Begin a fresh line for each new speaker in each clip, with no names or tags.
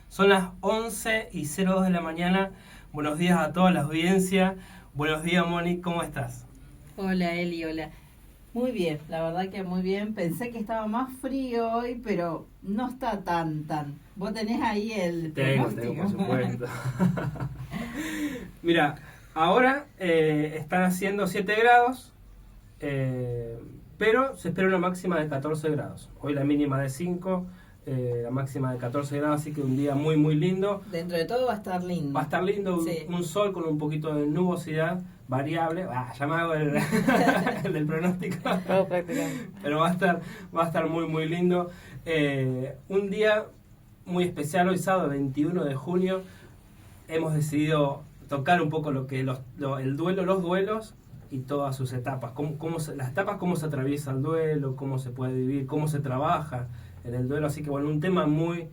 Son las 11:02 de la mañana. Buenos días a toda la audiencia. Buenos días, Moni, ¿cómo estás?
Hola Eli, hola. Muy bien, la verdad que muy bien. Pensé que estaba más frío hoy, pero no está tan. Vos tenés ahí el
Tengo, por
pronóstico.
supuesto. Mira, ahora están haciendo 7 grados, pero se espera una máxima de 14 grados. Hoy la mínima de 5, la máxima de 14 grados, así que un día muy, muy lindo.
Dentro de todo va a estar lindo.
Va a estar lindo,
Sí.
un sol con un poquito de nubosidad variable. Ya me hago el, el del pronóstico.
Todo prácticamente.
Pero va a estar muy, muy lindo. Un día muy especial, hoy sábado 21 de junio. Hemos decidido tocar un poco lo que el duelo, los duelos y todas sus etapas. Las etapas, cómo se atraviesa el duelo, cómo se puede vivir, cómo se trabaja en el duelo. Así que bueno, un tema muy,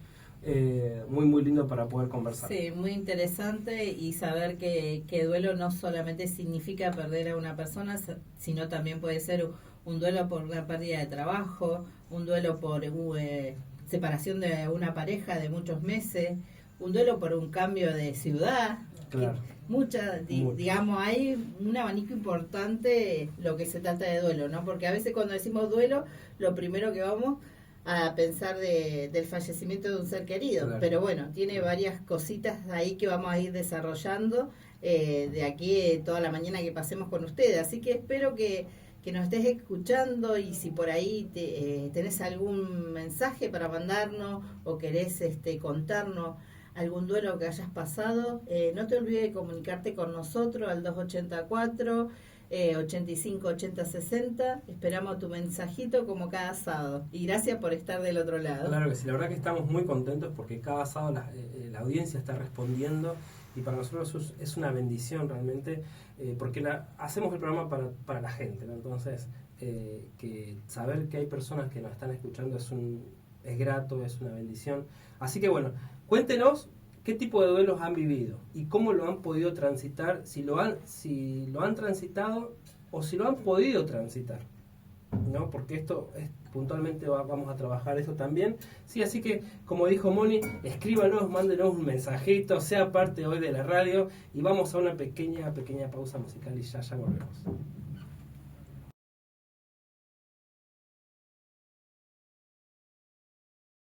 muy lindo para poder conversar.
Sí, muy interesante y saber que duelo no solamente significa perder a una persona, sino también puede ser un duelo por una pérdida de trabajo, un duelo por separación de una pareja de muchos meses, un duelo por un cambio de ciudad.
Claro.
Digamos, hay un abanico importante lo que se trata de duelo, ¿no? Porque a veces cuando decimos duelo, lo primero que vamos a pensar del fallecimiento de un ser querido.
Claro.
Pero bueno, tiene varias cositas ahí que vamos a ir desarrollando de aquí toda la mañana que pasemos con ustedes. Así que espero que nos estés escuchando y si por ahí tenés algún mensaje para mandarnos o querés contarnos algún duelo que hayas pasado, no te olvides de comunicarte con nosotros al 284 85 80 60. Esperamos tu mensajito como cada sábado y gracias por estar del otro lado.
Claro que sí, la verdad que estamos muy contentos porque cada sábado la audiencia está respondiendo y para nosotros es una bendición realmente, porque hacemos el programa para la gente, ¿no? Entonces que saber que hay personas que nos están escuchando es grato, es una bendición. Así que bueno, cuéntenos qué tipo de duelos han vivido y cómo lo han podido transitar, si lo han transitado o si lo han podido transitar, ¿no? Porque esto puntualmente vamos a trabajar eso también. Sí, así que como dijo Moni, escríbanos, mándenos un mensajito, sea parte hoy de la radio y vamos a una pequeña pausa musical y ya volvemos.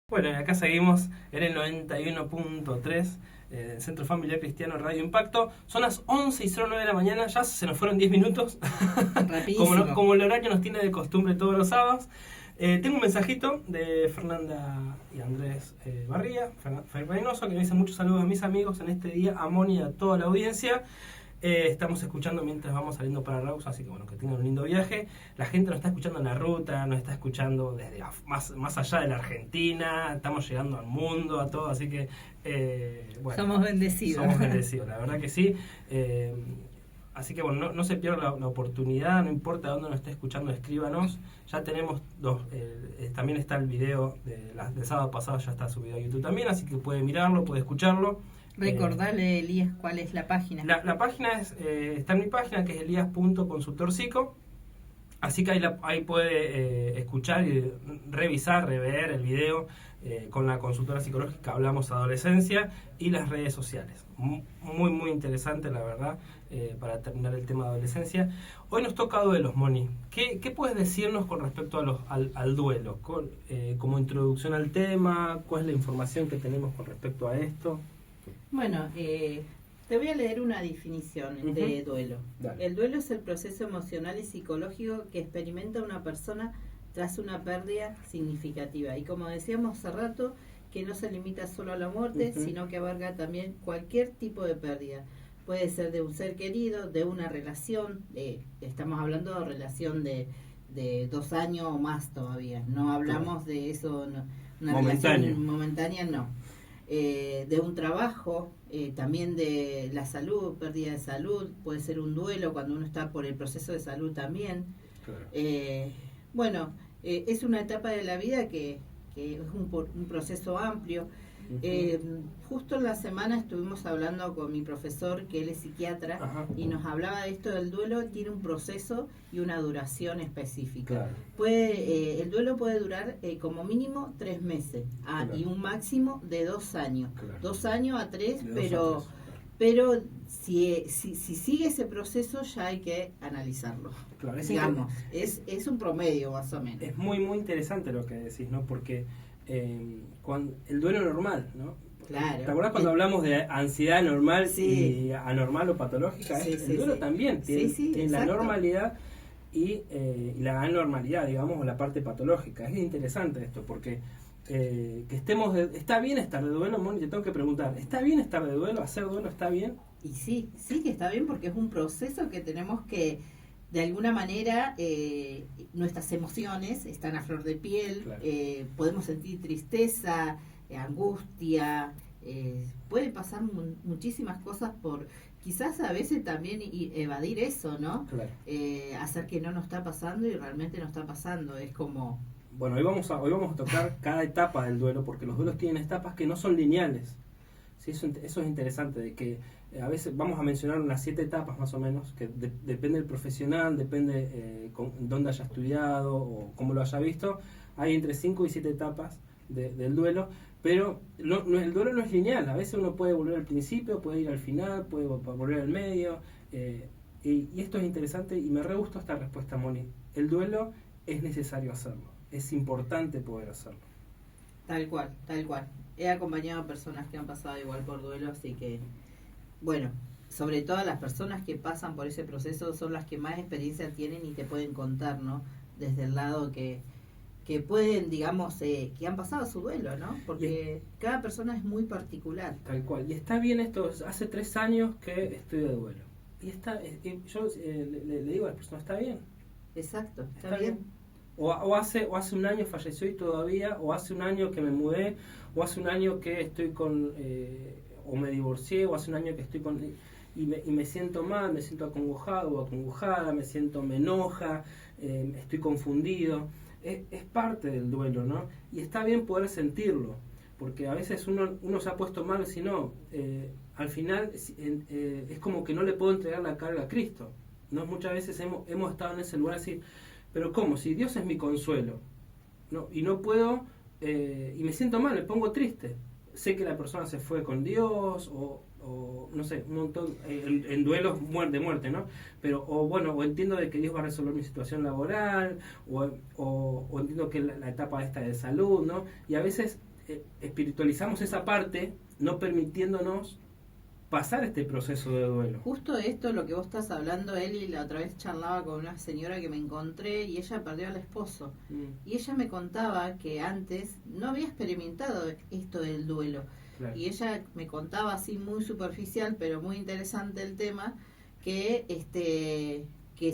Bueno, y acá seguimos en el 91.3 del Centro Familiar Cristiano Radio Impacto. Son las 11:09 de la mañana, ya se nos fueron 10 minutos. como el horario nos tiene de costumbre todos los sábados. Tengo un mensajito de Fernanda y Andrés Barría, Reynoso, que me dice muchos saludos a mis amigos en este día, a Moni y a toda la audiencia. Estamos escuchando mientras vamos saliendo para Raus, así que bueno, que tengan un lindo viaje. La gente nos está escuchando en la ruta, nos está escuchando desde más allá de la Argentina, estamos llegando al mundo, a todo, así que bueno.
Somos bendecidos.
Somos bendecidos, la verdad que sí. Así que bueno, no se pierda la oportunidad, no importa dónde nos esté escuchando, escríbanos. Ya tenemos también está el video del sábado pasado, ya está subido a YouTube también, así que puede mirarlo, puede escucharlo.
Recordale, Elías, cuál es la página.
La página está en mi página, que es elías.consultorpsico. Así que ahí puede escuchar y revisar, rever el video con la consultora psicológica Hablamos Adolescencia y las redes sociales. Muy interesante, la verdad, para terminar el tema de adolescencia. Hoy nos toca duelos, Moni. ¿Qué puedes decirnos con respecto al duelo? Como introducción al tema, ¿cuál es la información que tenemos con respecto a esto?
Bueno, te voy a leer una definición de duelo.
Dale.
El duelo es el proceso emocional y psicológico que experimenta una persona tras una pérdida significativa. Y como decíamos hace rato, que no se limita solo a la muerte, sino que abarca también cualquier tipo de pérdida. Puede ser de un ser querido, de una relación, estamos hablando de relación de 2 años o más todavía. No hablamos de eso, una relación momentánea, no. De un trabajo, también de la salud, pérdida de salud, puede ser un duelo cuando uno está por el proceso de salud también. Claro. Es una etapa de la vida que es un proceso amplio. Justo en la semana estuvimos hablando con mi profesor, que él es psiquiatra,
Ajá.
y nos hablaba de esto del duelo. Tiene un proceso y una duración específica.
Claro.
El duelo puede durar como mínimo 3 meses
Claro.
y un máximo de 2 años.
Claro.
2 años a 3,
De
pero...
2 a 3,
Pero si sigue ese proceso, ya hay que analizarlo.
claro.
Digamos, es un promedio más o menos.
Es muy, muy interesante lo que decís, ¿no? Porque cuando, el duelo normal, ¿no?
Claro.
¿Te acuerdas cuando hablamos de ansiedad normal
Sí.
y anormal o patológica?
Sí,
El
sí,
duelo
sí.
también tiene,
Sí,
tiene la
exacto.
normalidad y la anormalidad, digamos, o la parte patológica. Es interesante esto porque que estemos está bien estar de duelo, Moni, te tengo que preguntar, ¿está bien estar de duelo? ¿Hacer duelo está bien?
Y sí que está bien, porque es un proceso que tenemos que, de alguna manera, nuestras emociones están a flor de piel.
Claro.
Podemos sentir tristeza, angustia, pueden pasar muchísimas cosas por, quizás a veces también evadir eso, ¿no?
Claro.
Hacer que no nos está pasando y realmente no está pasando. Es como...
Bueno, hoy vamos a tocar cada etapa del duelo, porque los duelos tienen etapas que no son lineales. ¿Sí? Eso es interesante, de que a veces vamos a mencionar unas 7 etapas más o menos, que depende del profesional, depende dónde haya estudiado o cómo lo haya visto. Hay entre 5 y 7 etapas del duelo, pero el duelo no es lineal. A veces uno puede volver al principio, puede ir al final, puede volver al medio. Y esto es interesante y me re gustó esta respuesta, Moni. El duelo es necesario hacerlo. Es importante poder hacerlo.
Tal cual, tal cual. He acompañado a personas que han pasado igual por duelo, así que, bueno, sobre todo las personas que pasan por ese proceso son las que más experiencia tienen y te pueden contar, ¿no? Desde el lado que pueden, digamos, que han pasado su duelo, ¿no? Porque cada persona es muy particular.
Tal cual. Y está bien esto, hace 3 años que estoy de duelo. Y yo le digo a las personas, está bien.
Exacto, está bien.
O hace un año falleció y todavía, o hace un año que me mudé, o hace un año que estoy o me divorcié, o hace un año que estoy y me siento mal, me siento acongojado o acongojada, me enoja, estoy confundido. Es parte del duelo, ¿no? Y está bien poder sentirlo, porque a veces uno se ha puesto mal, si no, al final es como que no le puedo entregar la carga a Cristo, ¿no? Muchas veces hemos estado en ese lugar así. Pero ¿cómo? Si Dios es mi consuelo, ¿no? Y no puedo, y me siento mal, me pongo triste. Sé que la persona se fue con Dios, o no sé, un montón, en duelos de muerte, ¿no? Pero, o entiendo de que Dios va a resolver mi situación laboral, o entiendo que la etapa esta de salud, ¿no? Y a veces espiritualizamos esa parte, no permitiéndonos pasar este proceso de duelo.
Justo esto, lo que vos estás hablando, Eli, la otra vez charlaba con una señora que me encontré y ella perdió al esposo. Y ella me contaba que antes no había experimentado esto del duelo. Claro. Y ella me contaba así muy superficial, pero muy interesante el tema, que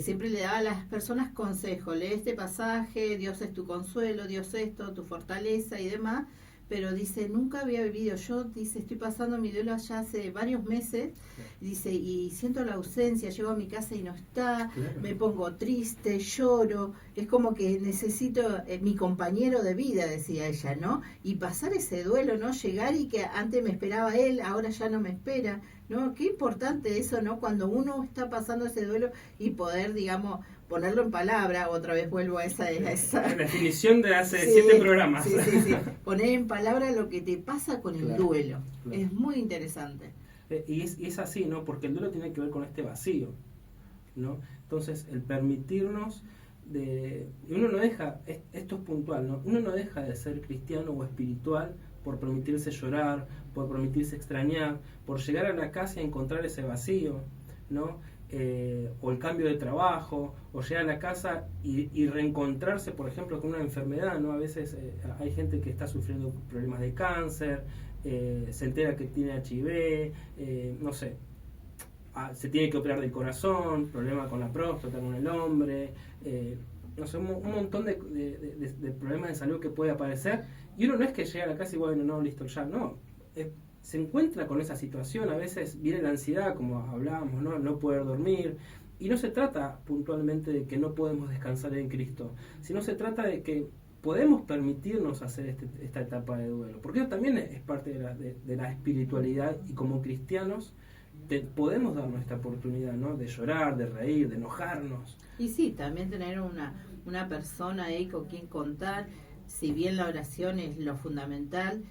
siempre le daba a las personas consejos. Lee este pasaje, Dios es tu consuelo, Dios esto, tu fortaleza y demás. Pero dice, nunca había vivido yo, dice, estoy pasando mi duelo allá hace varios meses, dice, y siento la ausencia, llego a mi casa y no está, claro. Me pongo triste, lloro, es como que necesito mi compañero de vida, decía ella, ¿no? Y pasar ese duelo, ¿no? Llegar y que antes me esperaba él, ahora ya no me espera, ¿no? Qué importante eso, ¿no? Cuando uno está pasando ese duelo y poder, digamos, ponerlo en palabra, otra vez vuelvo a esa
la definición de hace 7 programas.
Sí. Poner en palabra lo que te pasa con el duelo. Claro. Es muy interesante.
Y es así, ¿no? Porque el duelo tiene que ver con este vacío, ¿no? Entonces, el permitirnos y uno no deja, esto es puntual, ¿no? Uno no deja de ser cristiano o espiritual por permitirse llorar, por permitirse extrañar, por llegar a la casa y encontrar ese vacío, ¿no? O el cambio de trabajo, o llegar a la casa y reencontrarse, por ejemplo, con una enfermedad, ¿no? A veces hay gente que está sufriendo problemas de cáncer, se entera que tiene HIV, no sé, se tiene que operar del corazón, problema con la próstata, con el hombre, no sé, un montón de problemas de salud que puede aparecer, y uno no es que llega a la casa y bueno, no, listo, ya, no, se encuentra con esa situación. A veces viene la ansiedad, como hablábamos, no poder dormir, y no se trata puntualmente de que no podemos descansar en Cristo, sino se trata de que podemos permitirnos hacer esta etapa de duelo, porque eso también es parte de la espiritualidad, y como cristianos podemos darnos esta oportunidad, ¿no? De llorar, de reír, de enojarnos.
Y sí, también tener una persona ahí con quien contar, si bien la oración es lo fundamental,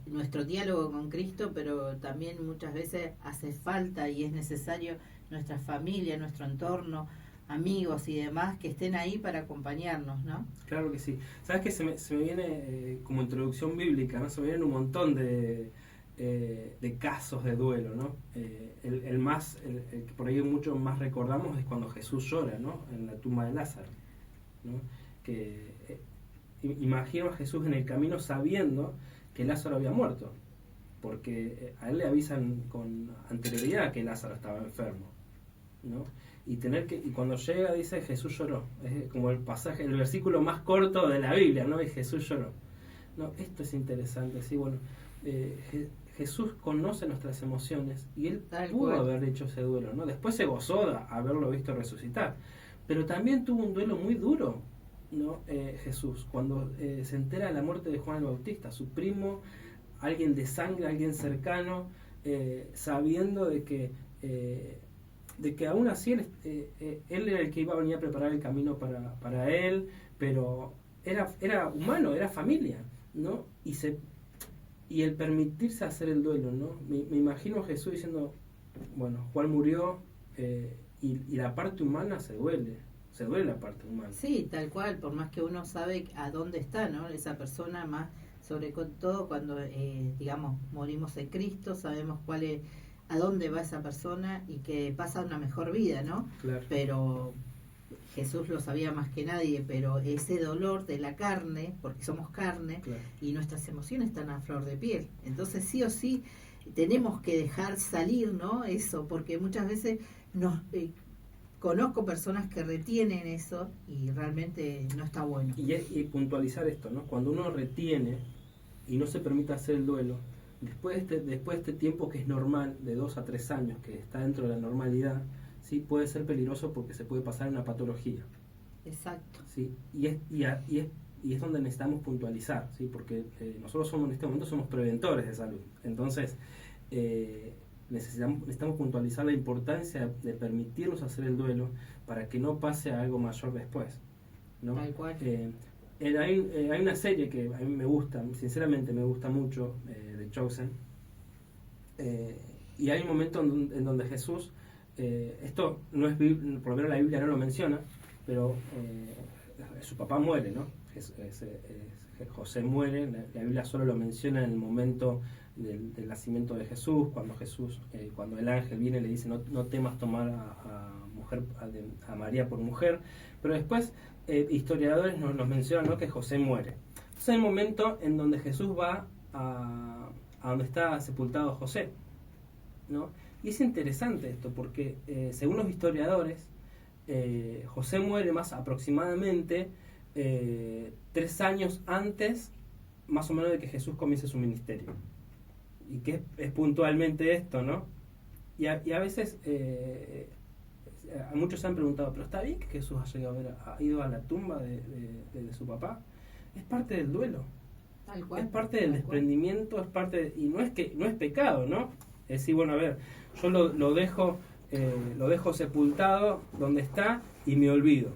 nuestro diálogo con Cristo, pero también muchas veces hace falta y es necesario nuestra familia, nuestro entorno, amigos y demás que estén ahí para acompañarnos, ¿no?
Claro que sí. ¿Sabes qué? Se me viene como introducción bíblica, ¿no? Se me vienen un montón de casos de duelo, ¿no? El que por ahí mucho más recordamos es cuando Jesús llora, ¿no? En la tumba de Lázaro, ¿no? Que imagino a Jesús en el camino sabiendo que Lázaro había muerto, porque a él le avisan con anterioridad que Lázaro estaba enfermo, ¿no? Y cuando llega dice Jesús lloró, es como el pasaje, el versículo más corto de la Biblia, ¿no? Y Jesús lloró. No, esto es interesante, sí, bueno, Jesús conoce nuestras emociones y él pudo haber hecho ese duelo, ¿no? Después se gozó de haberlo visto resucitar, pero también tuvo un duelo muy duro, ¿no? Jesús, cuando se entera de la muerte de Juan el Bautista, su primo, alguien de sangre, alguien cercano, sabiendo de que aún así él era el que iba a venir a preparar el camino para él, pero era humano, era familia, ¿no? Y el permitirse hacer el duelo, ¿no? Me imagino a Jesús diciendo, bueno, Juan murió, y la parte humana se duele la parte humana.
Sí, tal cual, por más que uno sabe a dónde está, ¿no? Esa persona, más sobre todo cuando, digamos, morimos en Cristo, sabemos a dónde va esa persona y que pasa una mejor vida, ¿no?
Claro.
Pero Jesús lo sabía más que nadie, pero ese dolor de la carne, porque somos carne,
claro,
y nuestras emociones están a flor de piel. Entonces sí o sí tenemos que dejar salir, ¿no? Eso, porque muchas veces conozco personas que retienen eso y realmente no está bueno.
Y puntualizar esto, ¿no? Cuando uno retiene y no se permite hacer el duelo, después de este tiempo que es normal, de 2 a 3 años, que está dentro de la normalidad, sí puede ser peligroso porque se puede pasar en una patología.
Exacto.
¿Sí? Y es donde necesitamos puntualizar, ¿sí? Porque nosotros en este momento somos preventores de salud. Entonces, necesitamos puntualizar la importancia de permitirnos hacer el duelo para que no pase a algo mayor después, ¿no?
Tal cual.
Hay una serie que a mí me gusta, sinceramente me gusta mucho, de Chosen, y hay un momento en donde Jesús, esto no es por lo menos la Biblia no lo menciona, pero su papá muere, ¿no? José muere, la Biblia solo lo menciona en el momento del nacimiento de Jesús, cuando el ángel viene y le dice no temas tomar a María por mujer, pero después historiadores nos mencionan, ¿no? Que José muere. Entonces hay un momento en donde Jesús va a donde está sepultado José, ¿no? Y es interesante esto porque según los historiadores José muere más aproximadamente 3 años antes más o menos de que Jesús comience su ministerio. Y que es puntualmente esto, ¿no? Y a veces muchos se han preguntado, ¿pero está bien que Jesús ha ido a la tumba de su papá? Es parte del duelo,
Tal cual,
es parte del desprendimiento, es parte y no es pecado, ¿no? Es decir, bueno, a ver, yo lo dejo sepultado donde está y me olvido,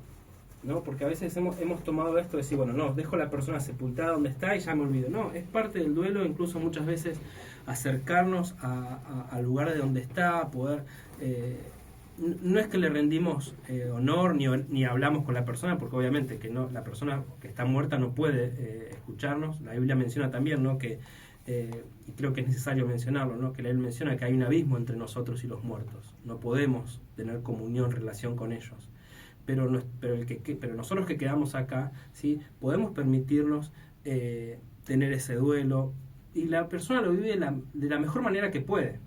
¿no? Porque a veces hemos tomado esto de decir, bueno, no, dejo a la persona sepultada donde está y ya me olvido. No, es parte del duelo, incluso muchas veces acercarnos al lugar de donde está, poder... no es que le rendimos honor ni hablamos con la persona, porque obviamente que no, la persona que está muerta no puede escucharnos. La Biblia menciona también, ¿no? Que y creo que es necesario mencionarlo, ¿no? Que él menciona que hay un abismo entre nosotros y los muertos. No podemos tener comunión, relación con ellos. Pero nosotros que quedamos acá, ¿sí? Podemos permitirnos tener ese duelo, y la persona lo vive de la mejor manera que puede.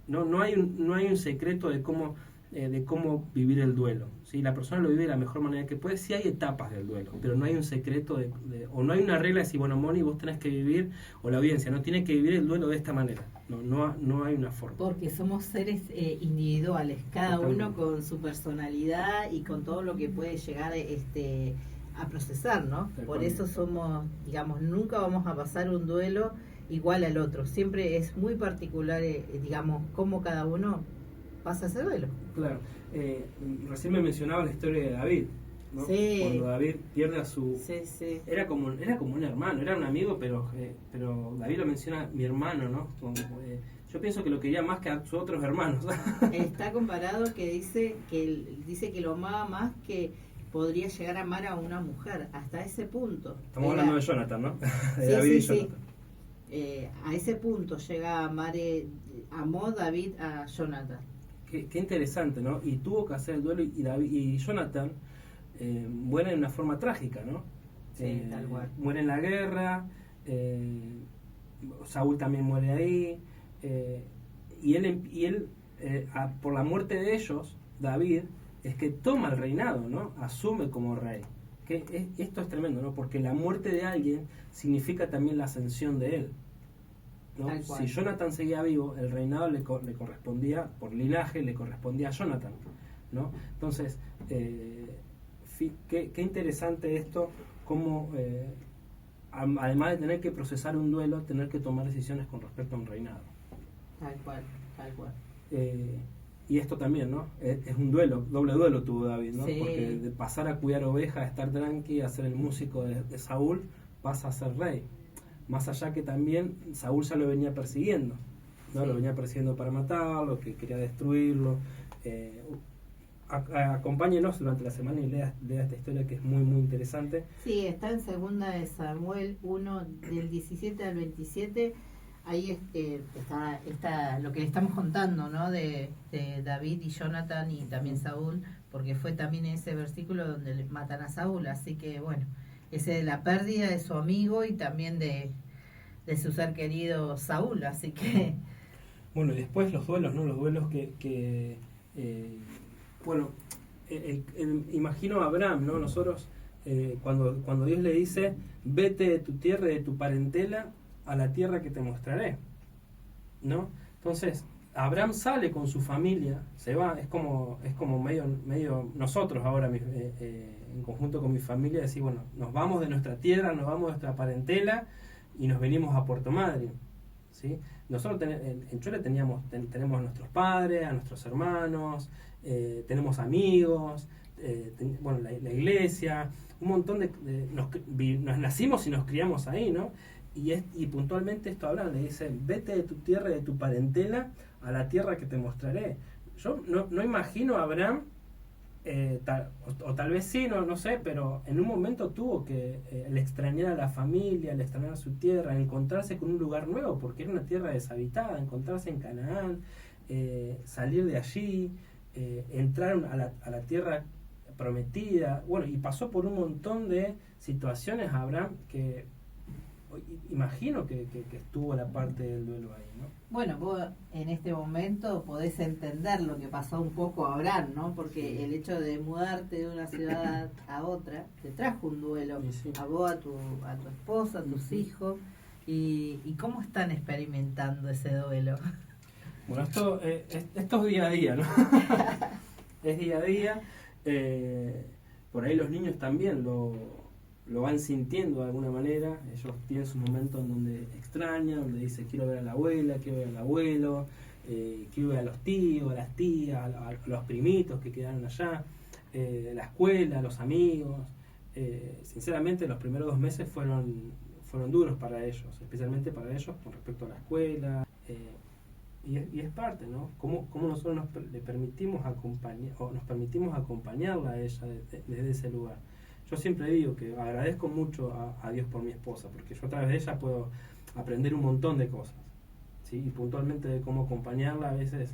No hay un secreto de cómo vivir el duelo, ¿sí? La persona lo vive de la mejor manera que puede. Sí hay etapas del duelo, pero no hay un secreto o no hay una regla de decir, bueno, Moni, vos tenés que vivir, o la audiencia no tiene que vivir el duelo de esta manera. No hay una forma.
Porque somos seres individuales, cada uno con su personalidad y con todo lo que puede llegar a procesar, ¿no?
Tal
Por
cual.
eso somos, digamos, nunca vamos a pasar un duelo igual al otro. Siempre es muy particular, digamos, cómo cada uno pasa ese duelo.
Claro. Recién me mencionaba la historia de David, ¿no?
Sí.
Cuando David pierde a su...
Sí, sí.
Era como un hermano, era un amigo, pero David lo menciona mi hermano, ¿no? Yo pienso que lo quería más que a sus otros hermanos.
Está comparado que dice que lo amaba más que podría llegar a amar a una mujer, hasta ese punto.
Estamos hablando de Jonathan, ¿no? De
Sí,
David
sí,
y Jonathan.
A ese punto llega a amar, amó David a Jonathan.
Qué interesante, ¿no? Y tuvo que hacer el duelo y Jonathan muere de una forma trágica, ¿no?
Sí, tal cual.
Muere en la guerra, Saúl también muere ahí, y él por la muerte de ellos, David, es que toma el reinado, ¿no? Asume como rey. Esto es tremendo, ¿no? Porque la muerte de alguien significa también la ascensión de él, ¿no? Si Jonathan seguía vivo, el reinado le correspondía, por linaje, le correspondía a Jonathan, ¿no? Entonces, qué interesante esto, cómo además de tener que procesar un duelo, tener que tomar decisiones con respecto a un reinado.
Tal cual, tal cual.
Y esto también, ¿no? Es un duelo, doble duelo tuvo David, ¿no?
Sí.
Porque de pasar a cuidar ovejas, a estar tranqui, a ser el músico de Saúl, pasa a ser rey. Más allá que también Saúl ya lo venía persiguiendo, ¿no?
Sí.
Lo venía persiguiendo para matarlo, que quería destruirlo. Acompáñenos durante la semana y lea esta historia que es muy, muy interesante.
Sí, está en 2 de Samuel 1, del 17 al 27. Ahí está lo que le estamos contando, ¿no? De David y Jonathan y también Saúl, porque fue también ese versículo donde le matan a Saúl. Así que, bueno, ese de la pérdida de su amigo y también de su ser querido Saúl. Así que...
Bueno, y después los duelos, ¿no? Los duelos bueno, imagino a Abraham, ¿no? Nosotros, cuando Dios le dice, vete de tu tierra y de tu parentela a la tierra que te mostraré, ¿no? Entonces, Abraham sale con su familia, se va, es como medio nosotros ahora, en conjunto con mi familia, decir, bueno, nos vamos de nuestra tierra, nos vamos de nuestra parentela y nos venimos a Puerto Madryn, ¿sí? Nosotros en Chole tenemos a nuestros padres, a nuestros hermanos, tenemos amigos, bueno, la iglesia, un montón nos nacimos y nos criamos ahí, ¿no? Y puntualmente esto habla, le dice, vete de tu tierra y de tu parentela a la tierra que te mostraré. Yo no imagino a Abraham, tal vez sí, no sé, pero en un momento tuvo que el extrañar a la familia, el extrañar a su tierra, encontrarse con un lugar nuevo, porque era una tierra deshabitada, encontrarse en Canaán, salir de allí, entrar a la tierra prometida, bueno, y pasó por un montón de situaciones Abraham que imagino que estuvo la parte del duelo ahí, ¿no?
Bueno, vos en este momento podés entender lo que pasó un poco a Abraham, ¿no? Porque el hecho de mudarte de una ciudad a otra te trajo un duelo,
Sí.
a vos, a tu esposa, a tus hijos, y cómo están experimentando ese duelo.
Bueno, esto es día a día, ¿no? Es día a día. Por ahí los niños también lo van sintiendo de alguna manera. Ellos tienen sus momentos en donde extrañan, donde dicen quiero ver a la abuela, quiero ver al abuelo, quiero ver a los tíos, a las tías, a los primitos que quedaron allá, la escuela, los amigos. Sinceramente los primeros 2 meses fueron duros para ellos, especialmente para ellos con respecto a la escuela. Y es parte, ¿no? Cómo nosotros le permitimos acompañarla a ella desde ese lugar. Yo siempre digo que agradezco mucho a Dios por mi esposa, porque yo a través de ella puedo aprender un montón de cosas, ¿sí? Y puntualmente de cómo acompañarla, a veces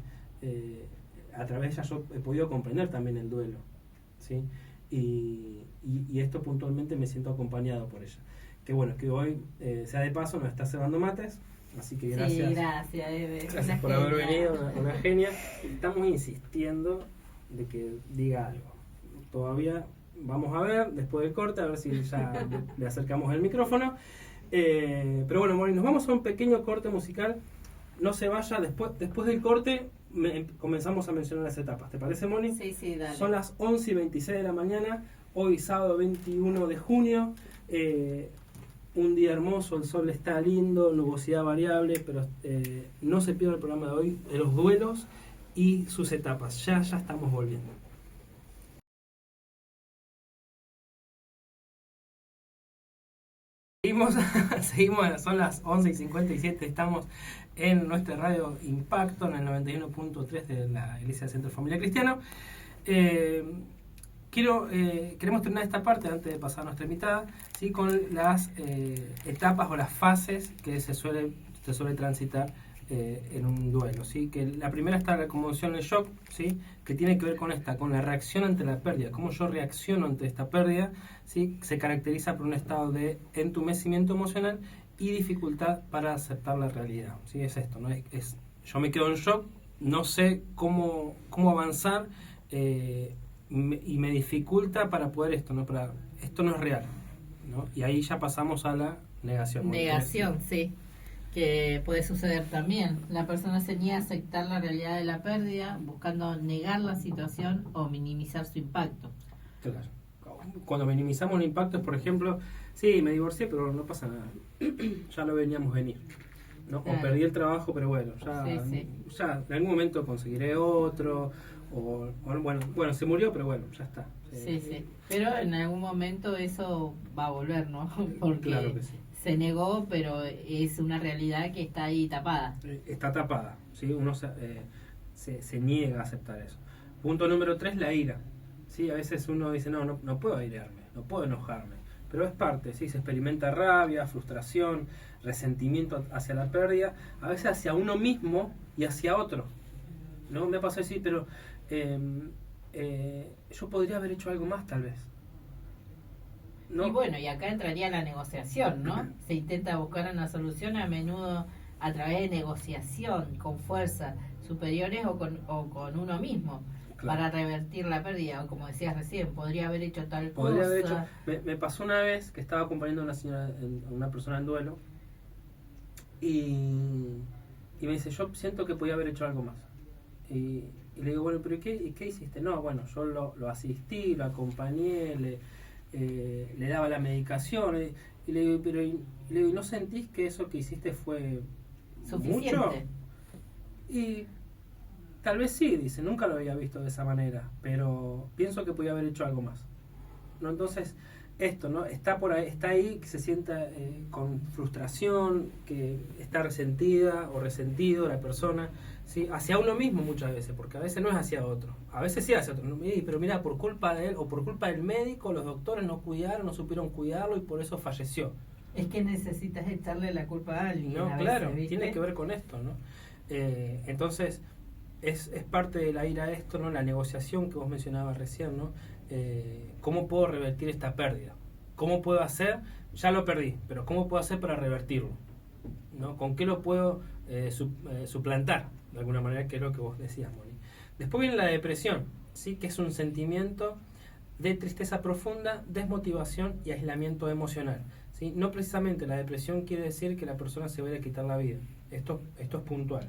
a través de ella yo he podido comprender también el duelo, ¿sí? Y esto puntualmente me siento acompañado por ella. Que bueno, que hoy, sea de paso, nos está cebando mates, así que gracias.
Sí, gracias, Eve.
Gracias por haber venido, una genia. Estamos insistiendo de que diga algo. Todavía vamos a ver, después del corte, a ver si ya le acercamos el micrófono. Pero bueno, Moni, nos vamos a un pequeño corte musical. No se vaya, después del corte comenzamos a mencionar las etapas. ¿Te parece, Moni?
Sí, dale.
Son las 11:26 de la mañana. Hoy sábado 21 de junio, un día hermoso, el sol está lindo, nubosidad variable, pero no se pierda el programa de hoy, de los duelos y sus etapas. Ya estamos volviendo. Seguimos, son las 11:57, estamos en nuestra radio Impacto, en el 91.3 de la Iglesia Centro Familia Cristiano. Queremos terminar esta parte antes de pasar a nuestra invitada, ¿sí? Con las etapas o las fases que se suele transitar en un duelo, ¿sí? Que la primera está la conmoción, el shock, ¿sí? Que tiene que ver con la reacción ante la pérdida, cómo yo reacciono ante esta pérdida, ¿sí? Se caracteriza por un estado de entumecimiento emocional y dificultad para aceptar la realidad, ¿sí? Es esto, ¿no? Yo me quedo en shock, no sé cómo avanzar, y me dificulta para poder esto no es real, ¿no? Y ahí ya pasamos a la negación.
Negación, sí, que puede suceder también. La persona se niega a aceptar la realidad de la pérdida, buscando negar la situación o minimizar su impacto.
Claro. Cuando minimizamos el impacto es, por ejemplo, sí, me divorcié, pero no pasa nada, ya lo veníamos venir, ¿no? Claro. O perdí el trabajo, pero bueno, ya en algún momento conseguiré otro. O bueno, se murió, pero bueno, ya está.
Sí. Pero en algún momento eso va a volver, ¿no? Porque
claro que sí.
Se negó, pero es una realidad que está ahí tapada.
Está tapada, ¿sí? Uno se niega a aceptar eso. Punto número 3, la ira. ¿Sí? A veces uno dice, no puedo airearme, no puedo enojarme. Pero es parte, ¿sí? Se experimenta rabia, frustración, resentimiento hacia la pérdida, a veces hacia uno mismo y hacia otro. ¿No? Me pasó decir, pero yo podría haber hecho algo más, tal vez. ¿No?
Y bueno, y acá entraría la negociación, ¿no? Se intenta buscar una solución a menudo a través de negociación, con fuerzas superiores o con uno mismo, claro, para revertir la pérdida. O como decías recién, podría haber hecho tal cosa.
Me pasó una vez que estaba acompañando a una persona en duelo y me dice, yo siento que podía haber hecho algo más. Y le digo, bueno, pero ¿qué hiciste? No, bueno, yo lo asistí, lo acompañé, le daba la medicación. Y le digo, ¿y no sentís que eso que hiciste fue
suficiente?
Mucho? Y tal vez sí, dice, nunca lo había visto de esa manera, pero pienso que podía haber hecho algo más, ¿no? Entonces, esto, ¿no? Está ahí, que se sienta con frustración, que está resentida o resentido la persona, ¿sí? Hacia uno mismo muchas veces, porque a veces no es hacia otro, a veces sí hacia otro, ¿no? Pero mira, por culpa de él o por culpa del médico, los doctores no supieron cuidarlo y por eso falleció.
Es que necesitas echarle la culpa a alguien.
No, claro, veces, tiene que ver con esto, ¿no? Entonces, es parte de la ira esto, ¿no? La negociación que vos mencionabas recién, ¿no? ¿Cómo puedo revertir esta pérdida? ¿Cómo puedo hacer? Ya lo perdí, pero ¿cómo puedo hacer para revertirlo? ¿No? ¿Con qué lo puedo suplantar? De alguna manera, que es lo que vos decías, Moni. Después viene la depresión, ¿sí? Que es un sentimiento de tristeza profunda, desmotivación y aislamiento emocional, ¿sí? No precisamente la depresión quiere decir que la persona se vaya a quitar la vida. Esto es puntual,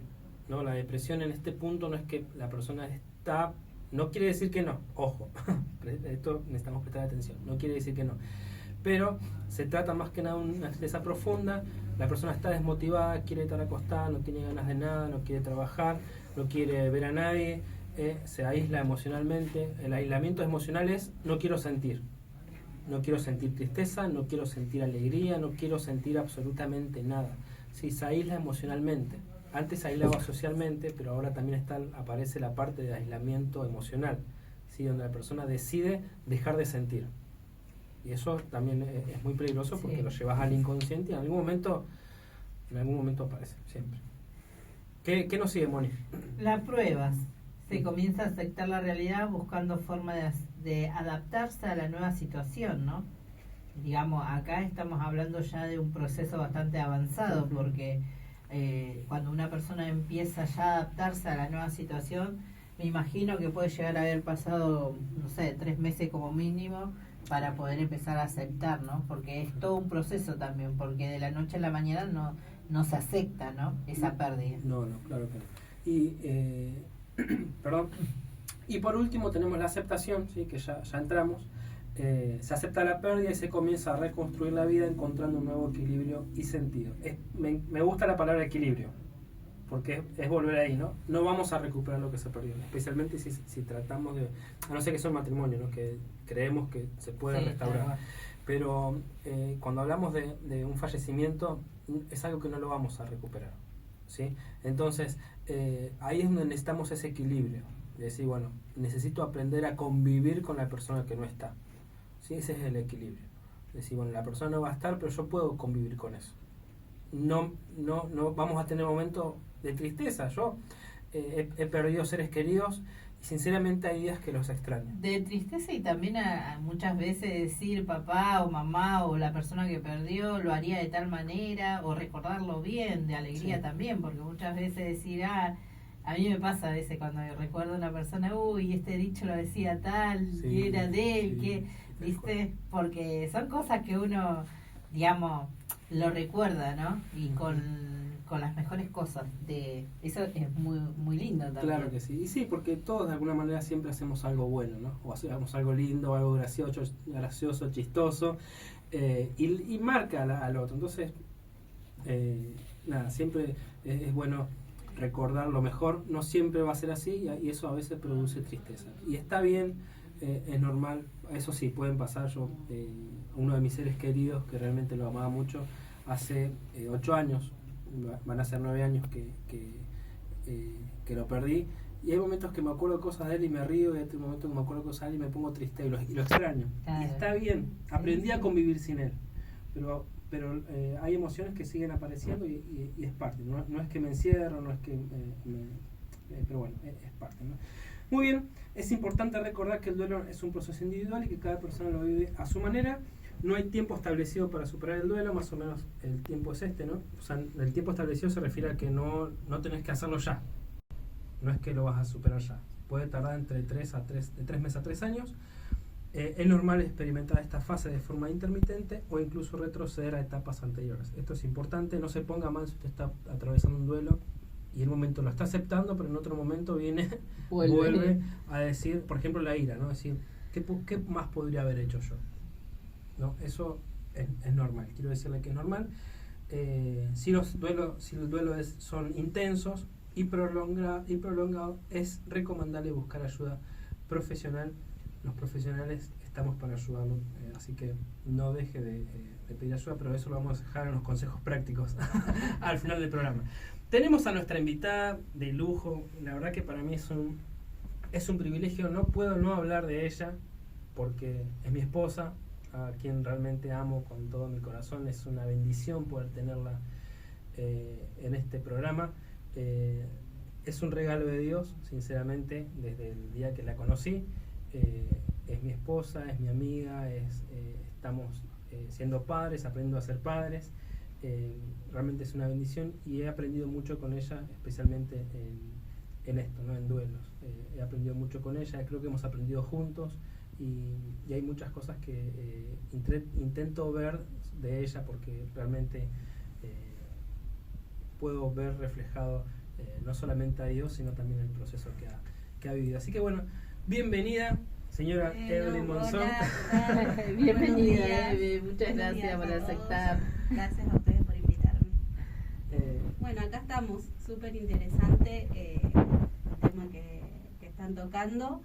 ¿no? La depresión en este punto no es que la persona está... No quiere decir que no, ojo, esto necesitamos prestar atención, no quiere decir que no. Pero se trata más que nada de una tristeza profunda, la persona está desmotivada, quiere estar acostada, no tiene ganas de nada, no quiere trabajar, no quiere ver a nadie, se aísla emocionalmente. El aislamiento emocional es no quiero sentir tristeza, no quiero sentir alegría, no quiero sentir absolutamente nada. Sí, se aísla emocionalmente. Antes se aislaba socialmente, pero ahora también aparece la parte de aislamiento emocional, ¿sí? Donde la persona decide dejar de sentir. Y eso también es muy peligroso porque sí, lo llevas al inconsciente y en algún momento aparece, siempre. ¿Qué nos sigue, Moni?
Las pruebas. Se comienza a aceptar la realidad buscando formas de adaptarse a la nueva situación, ¿no? Digamos, acá estamos hablando ya de un proceso bastante avanzado, porque cuando una persona empieza ya a adaptarse a la nueva situación, me imagino que puede llegar a haber pasado, 3 meses como mínimo para poder empezar a aceptar, ¿no? Porque es todo un proceso también, porque de la noche a la mañana no se acepta, ¿no? Esa pérdida.
No, claro que no. Y, perdón. Y por último tenemos la aceptación, ¿sí? Que ya entramos, se acepta la pérdida y se comienza a reconstruir la vida encontrando un nuevo equilibrio y sentido. Me gusta la palabra equilibrio, porque es volver ahí, ¿no? No vamos a recuperar lo que se perdió, especialmente si tratamos de, a no ser que sea un matrimonio, ¿no? Que creemos que se puede restaurar. Claro. Pero cuando hablamos de un fallecimiento, es algo que no lo vamos a recuperar, ¿sí? Entonces, ahí es donde necesitamos ese equilibrio, de decir, bueno, necesito aprender a convivir con la persona que no está, ¿sí? Ese es el equilibrio. Es decir, bueno, la persona no va a estar, pero yo puedo convivir con eso. No vamos a tener momentos de tristeza. Yo he perdido seres queridos y sinceramente hay días que los extraño.
De tristeza y también a muchas veces decir papá o mamá o la persona que perdió lo haría de tal manera, o recordarlo bien, de alegría también, porque muchas veces decir, a mí me pasa a veces cuando recuerdo a una persona, uy, este dicho lo decía tal, y era de él, que, ¿viste? Porque son cosas que uno, digamos, lo recuerda, ¿no? Y con las mejores cosas. Eso es muy muy lindo también.
Claro que sí. Y sí, porque todos de alguna manera siempre hacemos algo bueno, ¿no? O hacemos algo lindo, algo gracioso, chistoso, y marca al otro. Entonces, nada, siempre es bueno recordar lo mejor. No siempre va a ser así y eso a veces produce tristeza. Y está bien, es normal. Eso sí, pueden pasar. Yo, uno de mis seres queridos, que realmente lo amaba mucho, hace 8 años, van a ser 9 años que lo perdí, y hay momentos que me acuerdo cosas de él y me río, y hay momentos que me acuerdo cosas de él y me pongo triste y lo extraño. Claro. Y está bien, aprendí a convivir sin él, pero hay emociones que siguen apareciendo y es parte, no es que me encierro, no es que pero bueno, es parte, ¿no? Muy bien, es importante recordar que el duelo es un proceso individual y que cada persona lo vive a su manera. No hay tiempo establecido para superar el duelo, más o menos el tiempo es este, ¿no? O sea, el tiempo establecido se refiere a que no tenés que hacerlo ya. No es que lo vas a superar ya. Puede tardar de 3 meses a 3 años. Es normal experimentar esta fase de forma intermitente o incluso retroceder a etapas anteriores. Esto es importante, no se ponga mal si usted está atravesando un duelo y en un momento lo está aceptando, pero en otro momento vuelve a decir, por ejemplo, la ira, ¿no? Decir, ¿qué más podría haber hecho yo? ¿No? Eso es normal, quiero decirle que es normal. Si el duelo son intensos y prolongados, es recomendable buscar ayuda profesional. Los profesionales estamos para ayudarlo, así que no deje de pedir ayuda, pero eso lo vamos a dejar en los consejos prácticos al final del programa. Tenemos a nuestra invitada de lujo. La verdad que para mí es un privilegio, no puedo no hablar de ella porque es mi esposa, a quien realmente amo con todo mi corazón. Es una bendición poder tenerla en este programa. Es un regalo de Dios, sinceramente, desde el día que la conocí. Es mi esposa, es mi amiga, estamos siendo padres, aprendiendo a ser padres. Realmente es una bendición y he aprendido mucho con ella, especialmente en esto, ¿no? En duelos. He aprendido mucho con ella, creo que hemos aprendido juntos. Y hay muchas cosas que intento ver de ella porque realmente puedo ver reflejado no solamente a Dios, sino también el proceso que ha vivido. Así que bueno, bienvenida, señora Evelyn Monzón.
Bienvenida, muchas gracias por aceptar.
Gracias a ustedes por invitarme. Bueno, acá estamos, súper interesante el tema que están tocando.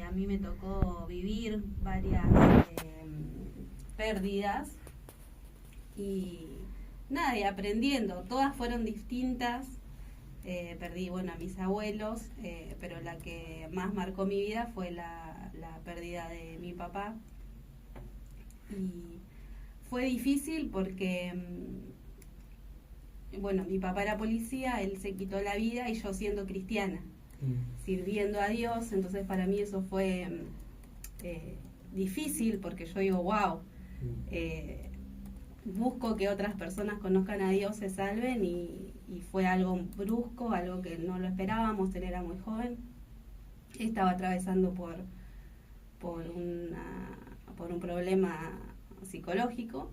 A mí me tocó vivir varias pérdidas y nada, y aprendiendo. Todas fueron distintas. Perdí, bueno, a mis abuelos, pero la que más marcó mi vida fue la pérdida de mi papá. Y fue difícil porque, bueno, mi papá era policía, él se quitó la vida y yo siendo cristiana. Sirviendo a Dios, entonces para mí eso fue difícil porque yo digo, wow, busco que otras personas conozcan a Dios, se salven y fue algo brusco, algo que no lo esperábamos, él era muy joven, estaba atravesando por un problema psicológico.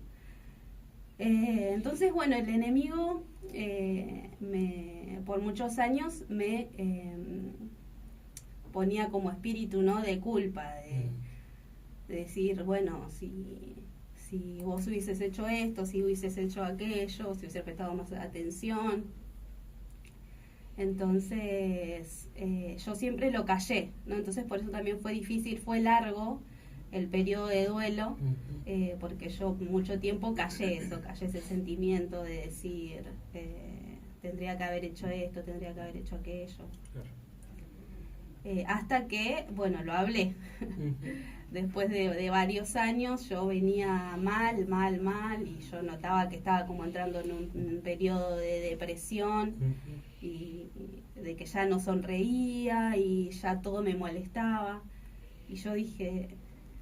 Entonces, bueno, el enemigo por muchos años me ponía como espíritu, ¿no?, de culpa, de decir, bueno, si vos hubieses hecho esto, si hubieses hecho aquello, si hubieses prestado más atención. Entonces, yo siempre lo callé, ¿no? Entonces, por eso también fue difícil, fue largo el periodo de duelo, porque yo mucho tiempo callé ese sentimiento de decir, tendría que haber hecho esto, tendría que haber hecho aquello. Claro. Hasta que, bueno, lo hablé. Después de varios años yo venía mal, y yo notaba que estaba como entrando en un periodo de depresión y de que ya no sonreía y ya todo me molestaba. Y yo dije,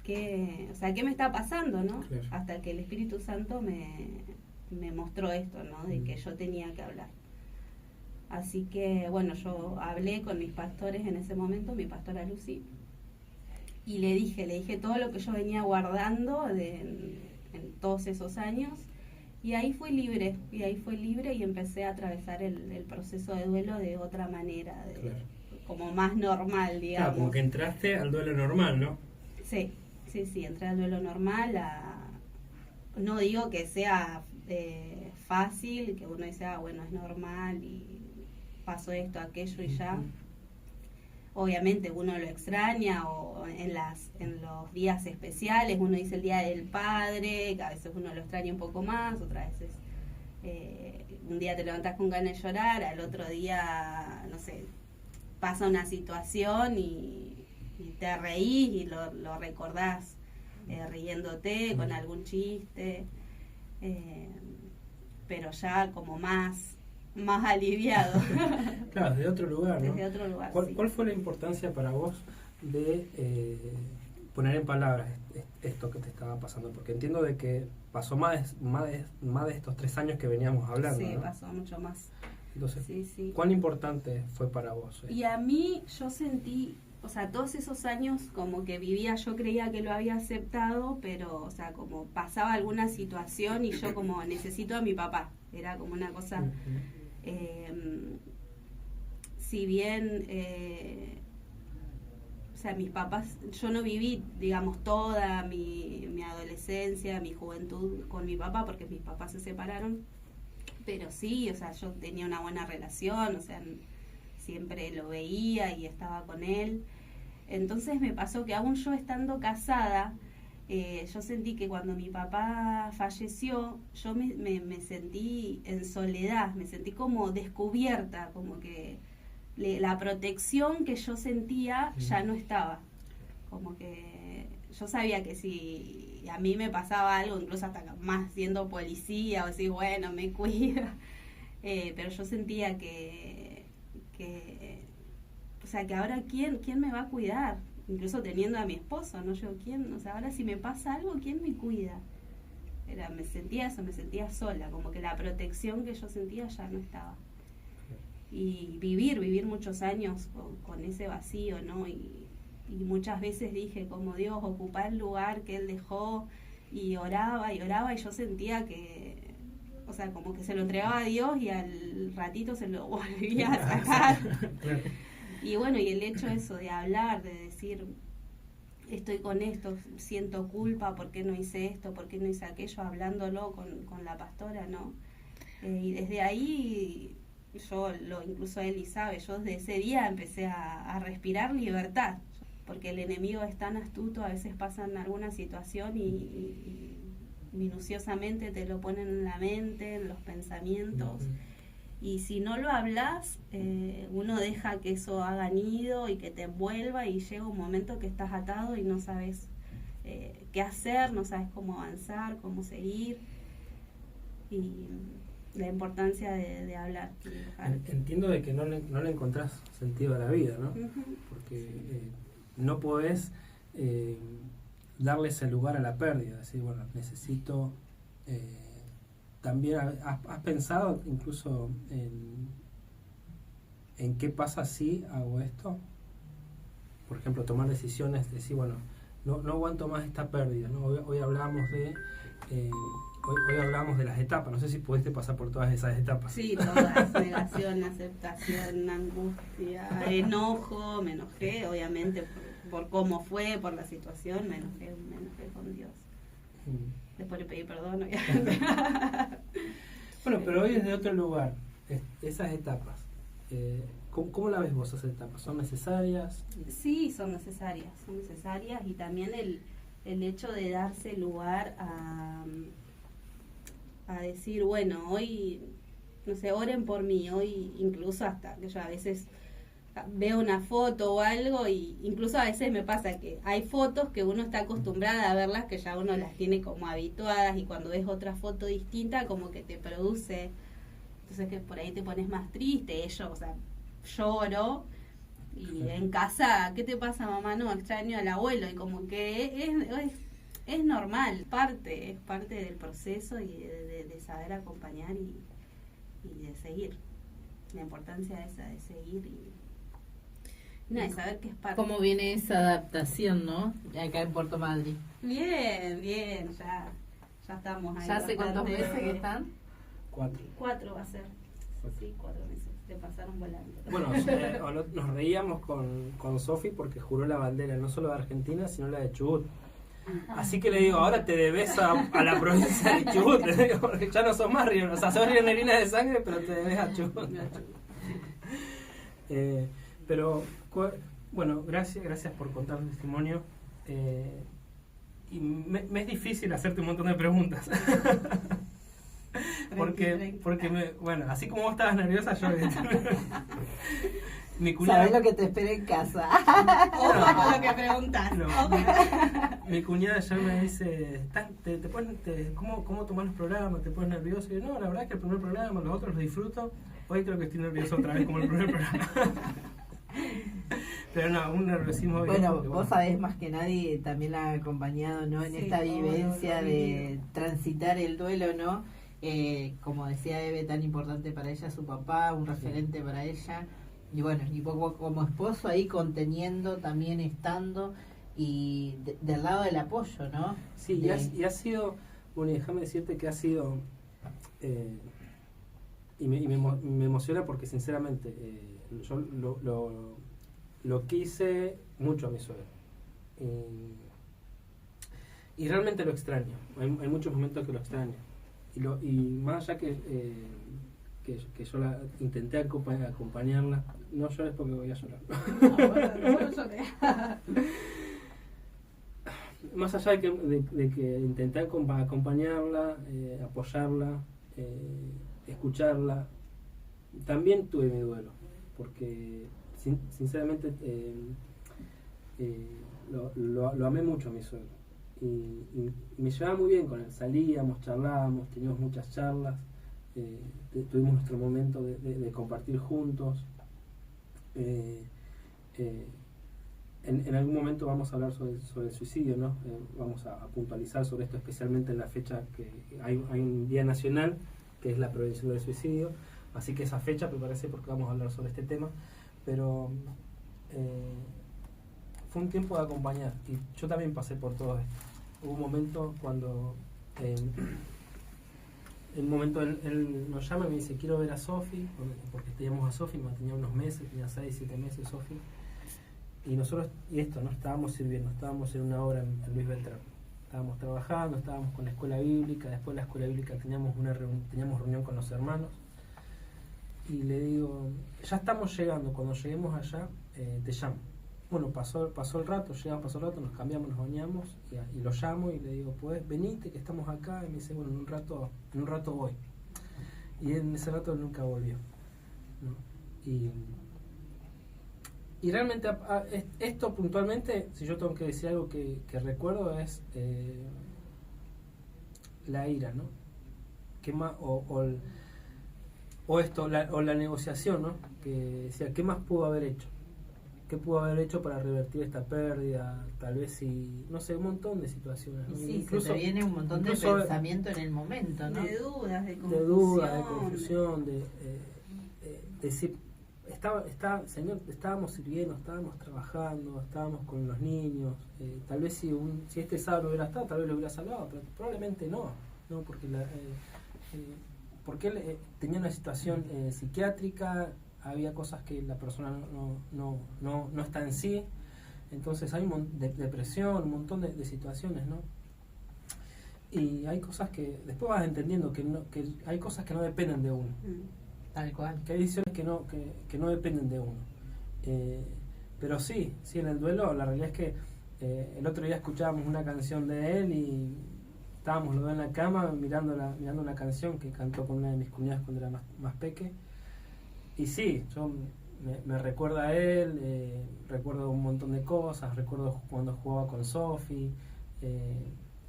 ¿qué me está pasando, no? Claro. Hasta que el Espíritu Santo me mostró esto, ¿no? De que yo tenía que hablar. Así que, bueno, yo hablé con mis pastores en ese momento, mi pastora Lucy, y le dije todo lo que yo venía guardando en todos esos años, y ahí fui libre y empecé a atravesar el proceso de duelo de otra manera, claro, como más normal, digamos.
Claro, como que entraste al duelo normal, ¿no?
Sí, entré al duelo normal. No digo que sea fácil, que uno dice, bueno, es normal y pasó esto, aquello y ya. Obviamente uno lo extraña, o en los días especiales, uno dice el Día del Padre, que a veces uno lo extraña un poco más, otras veces un día te levantás con ganas de llorar, al otro día, no sé, pasa una situación y te reís y lo recordás riéndote con algún chiste, pero ya como más aliviado.
Claro, desde otro lugar, ¿no?
Desde otro lugar,
¿Cuál fue la importancia para vos de poner en palabras esto que te estaba pasando? Porque entiendo de que pasó más de estos 3 años que veníamos hablando,
sí,
¿no?
Pasó mucho más.
Entonces,
sí.
¿Cuán importante fue para vos?
Y a mí, yo sentí, o sea, todos esos años como que vivía, yo creía que lo había aceptado, pero, o sea, como pasaba alguna situación y yo como necesito a mi papá. Era como una cosa... si bien, o sea, mis papás, yo no viví, digamos, toda mi adolescencia, mi juventud con mi papá, porque mis papás se separaron, pero sí, o sea, yo tenía una buena relación, o sea, siempre lo veía y estaba con él. Entonces me pasó que aún yo estando casada, yo sentí que cuando mi papá falleció, yo me sentí en soledad, me sentí como descubierta, como que la protección que yo sentía ya no estaba. Como que yo sabía que si a mí me pasaba algo, incluso hasta más siendo policía, o decir, bueno, me cuida, pero yo sentía que o sea, que ahora ¿quién me va a cuidar? Incluso teniendo a mi esposo, ¿no? Yo, ¿quién? O sea, ahora si me pasa algo, ¿quién me cuida? Me sentía sola, como que la protección que yo sentía ya no estaba. Y vivir muchos años con ese vacío, ¿no? Y muchas veces dije, como Dios, ocupar el lugar que Él dejó, y oraba, y yo sentía que, o sea, como que se lo entregaba a Dios y al ratito se lo volvía a sacar. Y bueno, y el hecho eso de hablar, de decir, estoy con esto, siento culpa, ¿por qué no hice esto? ¿Por qué no hice aquello? Hablándolo con la pastora, ¿no? Y desde ahí, incluso él y sabe, yo desde ese día empecé a respirar libertad, porque el enemigo es tan astuto, a veces pasan alguna situación y minuciosamente te lo ponen en la mente, en los pensamientos. Y si no lo hablas, uno deja que eso haga nido y que te envuelva, y llega un momento que estás atado y no sabes qué hacer, no sabes cómo avanzar, cómo seguir. Y la importancia de hablar.
Entiendo de que no le encontrás sentido a la vida, ¿no? Porque no podés darle ese lugar a la pérdida, decir, bueno, necesito... También has pensado incluso en qué pasa si hago esto. Por ejemplo, tomar decisiones, decir, bueno, no aguanto más esta pérdida, ¿no? Hoy hablamos de hoy hablamos de las etapas. No sé si pudiste pasar por todas esas etapas.
Sí, todas: negación, aceptación, angustia, enojo. Me enojé, obviamente, por cómo fue, por la situación, me enojé con Dios. Después le pedí perdón, obviamente.
Bueno, pero hoy desde otro lugar, esas etapas, ¿cómo la ves vos esas etapas? ¿Son necesarias?
Sí, son necesarias y también el hecho de darse lugar a decir, bueno, hoy, no sé, oren por mí, hoy incluso hasta que yo a veces veo una foto o algo y incluso a veces me pasa que hay fotos que uno está acostumbrada a verlas, que ya uno las tiene como habituadas y cuando ves otra foto distinta como que te produce, entonces que por ahí te pones más triste, yo, o sea, lloro y en casa, ¿qué te pasa mamá? No, extraño al abuelo y como que es normal, es parte del proceso y de saber acompañar y de seguir, la importancia esa de seguir y de saber que es parte.
¿Cómo viene esa adaptación, no? Acá en Puerto Madryn.
Bien, ya estamos ahí.
¿Ya hace cuántos
bastante-
meses que están?
4.
Va a ser. Sí, 4 meses. Te pasaron volando.
Bueno, nos reíamos con Sofi porque juró la bandera no solo de Argentina, sino la de Chubut. Así que le digo, ahora te debes a la provincia de Chubut, le digo, porque ya no sos más río, o sea, sos rionerina de sangre, pero te debes a Chubut. Pero, bueno, gracias por contar tu testimonio. Y me es difícil hacerte un montón de preguntas. porque bueno, así como vos estabas nerviosa, yo mi cuñada,
¿Sabés lo que te espera en casa?
Ojo lo que preguntas.
no, mi cuñada ya me dice, ¿cómo tomás los programas? ¿Te pones nervioso? Y yo, no, la verdad es que el primer programa, los otros los disfruto. Hoy creo que estoy nervioso otra vez como el primer programa. Pero no, un nerviosismo.
Bueno,
porque,
vos sabés más que nadie, también la ha acompañado, ¿no? En
Sí,
esta vivencia
lo
de
vivido.
transitar el duelo, ¿no? Como decía Eve, tan importante para ella su papá, un referente para ella. Y bueno, y poco como esposo ahí conteniendo, también estando y del lado del apoyo, ¿no?
Sí, y ha sido, bueno, déjame decirte que ha sido, y me emociona porque sinceramente yo lo quise mucho a mi suegro. Y realmente lo extraño, hay muchos momentos que lo extraño. Y más allá que yo intenté acompañarla, no llores porque voy a llorar. Más allá de que intenté acompañarla, apoyarla, escucharla, también tuve mi duelo, porque sinceramente lo amé mucho a mi suegro y me llevaba muy bien con él, salíamos, charlábamos, teníamos muchas charlas, tuvimos nuestro momento de compartir juntos. En algún momento vamos a hablar sobre el suicidio, ¿no? Vamos a puntualizar sobre esto, especialmente en la fecha que hay un día nacional que es la prevención del suicidio, así que esa fecha prepárese porque vamos a hablar sobre este tema, pero fue un tiempo de acompañar y yo también pasé por todo esto. Hubo un momento cuando en un momento él nos llama y me dice, quiero ver a Sofi, porque teníamos a Sofi, tenía unos meses, tenía 6, 7 meses Sofi. Y nosotros, no estábamos sirviendo, estábamos en una obra en Luis Beltrán. Estábamos trabajando, estábamos con la escuela bíblica, después de la escuela bíblica teníamos reunión con los hermanos. Y le digo, ya estamos llegando, cuando lleguemos allá, te llamo. Bueno, pasó el rato, nos cambiamos, nos bañamos, y lo llamo y le digo, pues venite que estamos acá, y me dice, bueno, en un rato voy. Y en ese rato él nunca volvió, ¿no? Y realmente esto puntualmente, si yo tengo que decir algo que recuerdo es la ira, ¿no? O la negociación, ¿no? Que decía, ¿qué más pudo haber hecho? ¿Qué pudo haber hecho para revertir esta pérdida? Tal vez si, no sé, un montón de situaciones, ¿no?
Sí,
Incluso,
se te viene un montón de pensamiento en el momento, ¿no?
De dudas, de
confusión, de decir, Señor, estábamos sirviendo, estábamos trabajando, estábamos con los niños, tal vez si este sábado no hubiera estado, tal vez lo hubiera salvado, pero probablemente no, porque él tenía una situación psiquiátrica, había cosas que la persona no está en sí, Entonces hay depresión, un montón de situaciones, ¿no? Y hay cosas que después vas entendiendo que hay cosas que no dependen de uno.
Tal cual.
Que hay decisiones que no dependen de uno. Pero sí, en el duelo la realidad es que el otro día escuchábamos una canción de él y estábamos los dos en la cama mirando una canción que cantó con una de mis cuñadas cuando era más peque. Y sí, yo me recuerda a él, recuerdo un montón de cosas, recuerdo cuando jugaba con Sofi,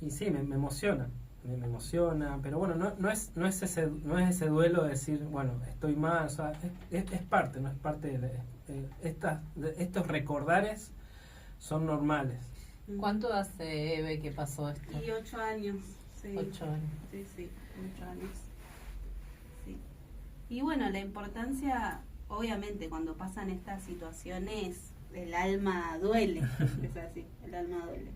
y sí, me emociona, pero bueno, no es ese duelo de decir, bueno, estoy mal, o sea, es parte, no es parte de estos recordares son normales.
¿Cuánto hace, Eve, que pasó esto?
Y 8 años. Sí.
8 años.
Sí, 8 años. Sí. Y bueno, la importancia, obviamente, cuando pasan estas situaciones, el alma duele, es así, el alma duele.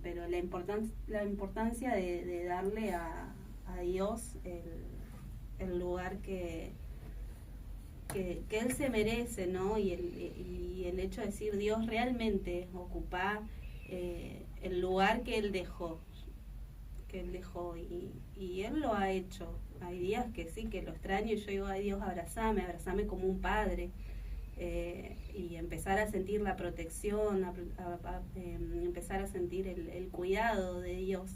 Pero la importancia de darle a Dios el lugar que Él se merece, ¿no? Y el hecho de decir, Dios realmente ocupa el lugar que Él dejó, y Él lo ha hecho. Hay días que sí, que lo extraño y yo digo, ay Dios, abrazame como un padre, y empezar a sentir la protección, empezar a sentir el cuidado de Dios.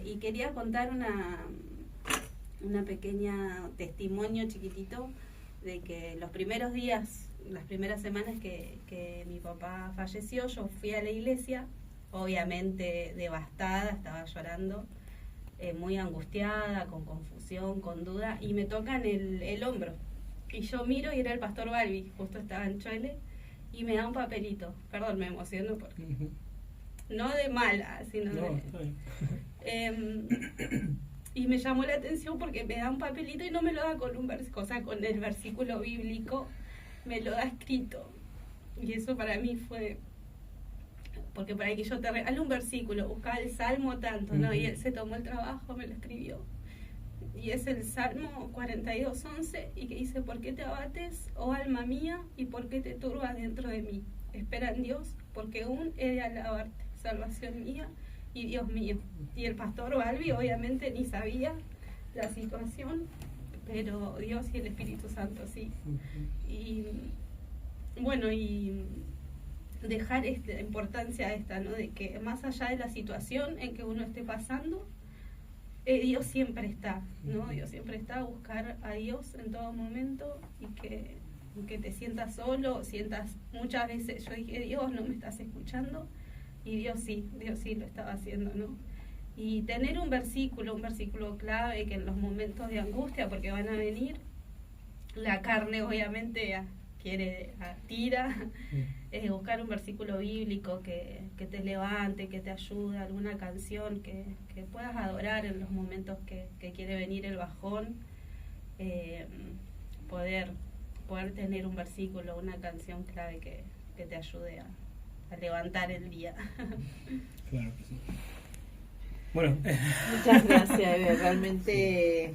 Y quería contar una pequeña testimonio chiquitito de que los primeros días, las primeras semanas que mi papá falleció, yo fui a la iglesia, obviamente devastada, estaba llorando, muy angustiada, con confusión, con duda, y me tocan el hombro. Y yo miro y era el pastor Balbi, justo estaba en Choele, y me da un papelito. Perdón, me emociono porque no de mala, sino y me llamó la atención porque me da un papelito y no me lo da con con el versículo bíblico, me lo da escrito. Y eso para mí fue, porque para que yo te regale un versículo, buscaba el Salmo tanto, ¿no? Y él se tomó el trabajo, me lo escribió. Y es el Salmo 42:11, y que dice, ¿por qué te abates, oh alma mía, y por qué te turbas dentro de mí? Espera en Dios, porque aún he de alabarte, salvación mía y Dios mío. Y el pastor Balbi obviamente ni sabía la situación, pero Dios y el Espíritu Santo sí. Y bueno, y dejar la importancia esta, ¿no? De que más allá de la situación en que uno esté pasando, Dios siempre está, ¿no? Dios siempre está, buscar a Dios en todo momento, y que te sientas solo, sientas, muchas veces yo dije, Dios, no me estás escuchando, y Dios sí lo estaba haciendo, ¿no? Y tener un versículo clave que en los momentos de angustia, porque van a venir, la carne obviamente tira, buscar un versículo bíblico que te levante, que te ayude, alguna canción que puedas adorar en los momentos que quiere venir el bajón, poder tener un versículo, una canción clave que te ayude a levantar el día.
Claro que sí. Bueno,
muchas gracias, Eve. Realmente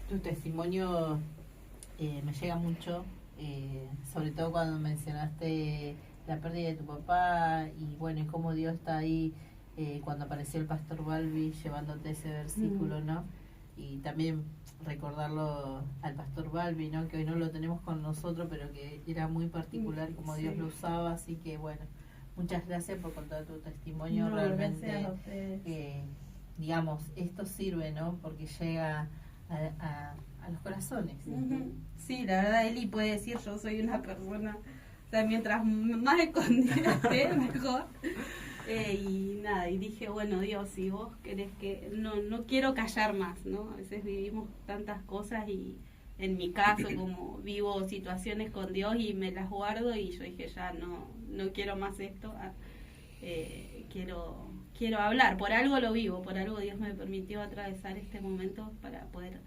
tu testimonio me llega mucho, sobre todo cuando mencionaste la pérdida de tu papá, y bueno, y cómo Dios está ahí cuando apareció el pastor Balbi llevándote ese versículo, ¿no? Y también recordarlo al pastor Balbi, ¿no? Que hoy no lo tenemos con nosotros, pero que era muy particular como Dios lo usaba, así que bueno, muchas gracias por contar tu testimonio. Realmente, digamos, esto sirve, ¿no? Porque llega a los corazones.
Sí, la verdad, Eli puede decir, yo soy una persona, o sea, mientras más escondida esté, mejor. Y nada, y dije, bueno, Dios, si vos querés que... No quiero callar más, ¿no? A veces vivimos tantas cosas, y en mi caso, como vivo situaciones con Dios y me las guardo, y yo dije, ya no quiero más esto, quiero hablar, por algo lo vivo, por algo Dios me permitió atravesar este momento para poder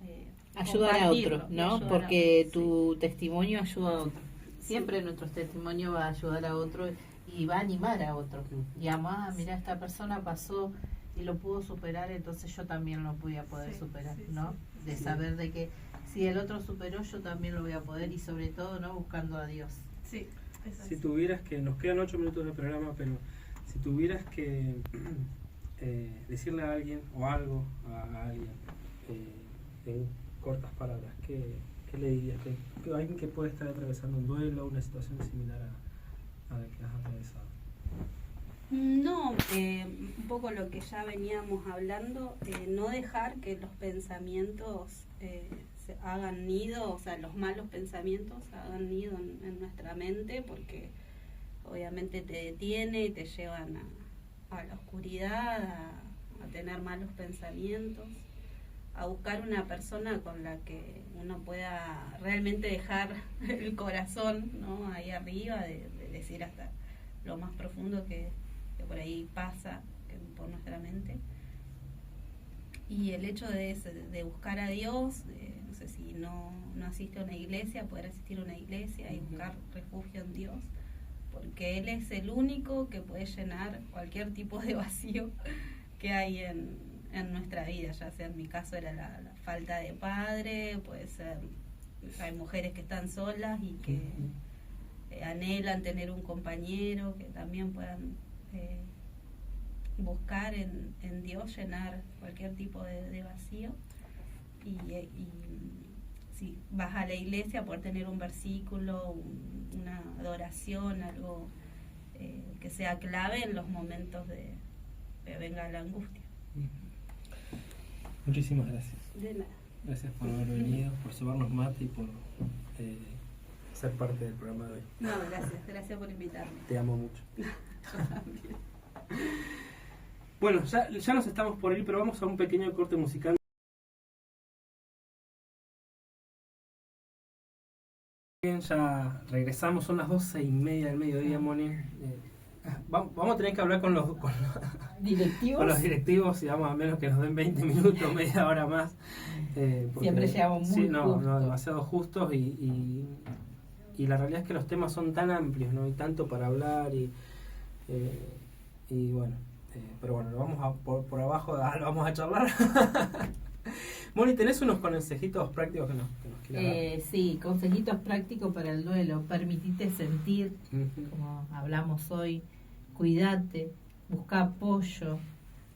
ayudar a otro, ¿no? Porque
a
tu testimonio ayuda a otro. Siempre nuestro testimonio va a ayudar a otro y va a animar a otro. Digamos, mira, esta persona pasó y lo pudo superar, entonces yo también lo voy a poder superar, ¿no? De saber de que si el otro superó, yo también lo voy a poder, y sobre todo, ¿no? Buscando a Dios.
Sí, Es
si
así.
tuvieras que, nos quedan 8 minutos de programa, pero si tuvieras que decirle a alguien o algo a alguien en cortas palabras, ¿qué le dirías? Que alguien que puede estar atravesando un duelo, una situación similar a la que has atravesado.
No, un poco lo que ya veníamos hablando, no dejar que los pensamientos se hagan nido, o sea, los malos pensamientos hagan nido en nuestra mente, porque obviamente te detiene y te llevan a la oscuridad, a tener malos pensamientos, a buscar una persona con la que uno pueda realmente dejar el corazón, ¿no?, ahí arriba, de decir hasta lo más profundo que por ahí pasa por nuestra mente. Y el hecho de buscar a Dios, no sé, si no asiste a una iglesia, poder asistir a una iglesia y buscar refugio en Dios, porque Él es el único que puede llenar cualquier tipo de vacío que hay en nuestra vida, ya sea en mi caso era la falta de padre, puede ser, hay mujeres que están solas y que anhelan tener un compañero, que también puedan buscar en Dios llenar cualquier tipo de vacío. Y si vas a la iglesia, poder tener un versículo, una adoración, algo que sea clave en los momentos de que venga la angustia.
Muchísimas gracias.
De nada.
Gracias por haber venido, por llevarnos mate y por ser parte del programa de hoy.
No, gracias por invitarme.
Te amo mucho. Bueno, ya nos estamos por ir, pero vamos a un pequeño corte musical. Bien, ya regresamos, son las 12:30 del mediodía, Moni. Vamos a tener que hablar con los
¿Directivos?
con los directivos, y vamos a menos que nos den 20 minutos, media hora más.
Siempre llegamos muy justos.
No, demasiado justos, y la realidad es que los temas son tan amplios, ¿no? Hay tanto para hablar, y bueno, pero bueno, lo vamos por abajo, lo vamos a charlar. Moni, ¿tenés unos consejitos prácticos que nos quieras dar?
Sí, consejitos prácticos para el duelo. Permitite sentir,
Ujú.
como hablamos hoy, cuidate, busca apoyo,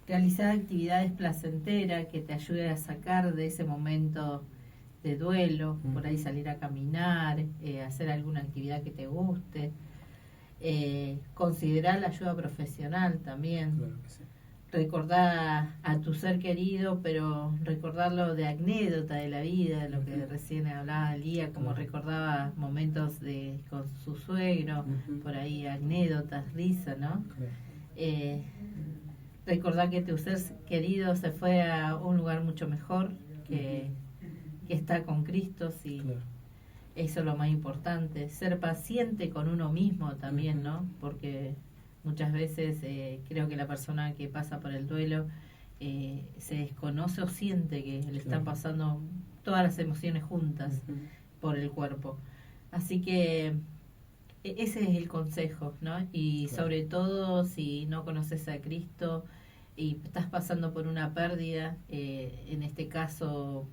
realizar actividades placenteras que te ayuden a sacar de ese momento de duelo, por ahí salir a caminar, hacer alguna actividad que te guste, considerar la ayuda profesional también.
Claro que sí.
Recordar a tu ser querido, pero recordarlo de anécdota de la vida, lo que recién hablaba Lía, como recordaba momentos con su suegro, por ahí anécdotas, risa, ¿no?
Claro.
Recordar que tu ser querido se fue a un lugar mucho mejor, que está con Cristo, sí.
Claro.
Eso es lo más importante. Ser paciente con uno mismo también, ¿no? Porque muchas veces creo que la persona que pasa por el duelo se desconoce o siente que le están pasando todas las emociones juntas por el cuerpo. Así que ese es el consejo, ¿no? Y sobre todo si no conoces a Cristo y estás pasando por una pérdida, en este caso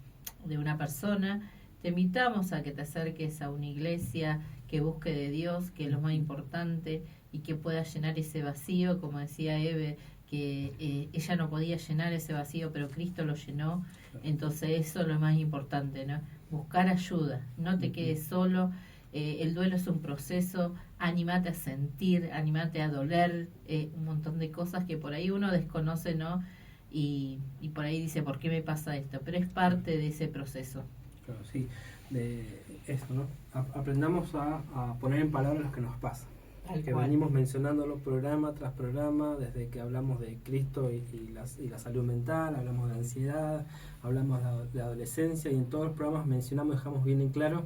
de una persona, te invitamos a que te acerques a una iglesia, que busque de Dios, que es lo más importante, y que pueda llenar ese vacío, como decía Eve, que ella no podía llenar ese vacío, pero Cristo lo llenó. Entonces eso es lo más importante, ¿no? Buscar ayuda, no te quedes solo. El duelo es un proceso, anímate a sentir, anímate a doler, un montón de cosas que por ahí uno desconoce, ¿no? Y por ahí dice, ¿por qué me pasa esto? Pero es parte de ese proceso.
Claro, sí, de esto, ¿no? Aprendamos a poner en palabras lo que nos pasa. Que venimos mencionándolo programa tras programa, desde que hablamos de Cristo y la salud mental, hablamos de ansiedad, hablamos de adolescencia, y en todos los programas mencionamos, dejamos bien en claro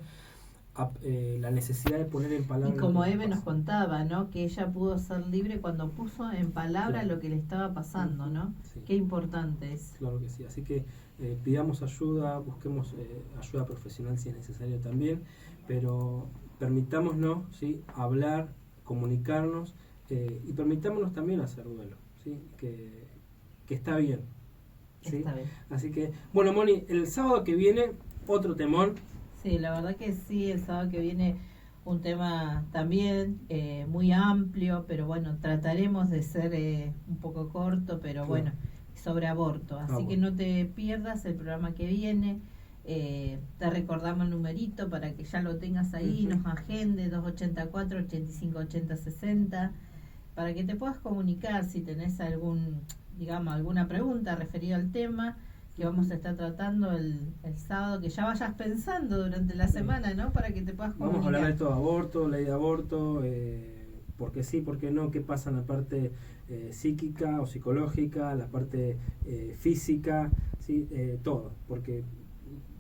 la necesidad de poner en palabras.
Y como Eve nos contaba, ¿no? Que ella pudo ser libre cuando puso en palabras lo que le estaba pasando, ¿no?
Sí.
Qué importante es.
Claro que sí, así que pidamos ayuda, busquemos ayuda profesional si es necesario también, pero permitámonos, ¿sí?, hablar, comunicarnos, y permitámonos también hacer duelo, ¿sí? Que está bien, ¿sí?
Está bien.
Así que, bueno, Moni, el sábado que viene, otro temón.
Sí, la verdad que sí, el sábado que viene un tema también muy amplio, pero bueno, trataremos de ser un poco corto, pero bueno, sobre aborto. Así que no te pierdas el programa que viene. Te recordamos el numerito para que ya lo tengas ahí, nos agende 284-8580-60, para que te puedas comunicar si tenés alguna pregunta referida al tema que vamos a estar tratando el sábado, que ya vayas pensando durante la semana, ¿no? Para que te puedas comunicar.
Vamos a hablar de todo, aborto, ley de aborto, por qué sí, por qué no, qué pasa en la parte psíquica o psicológica, la parte física, ¿sí? Todo, porque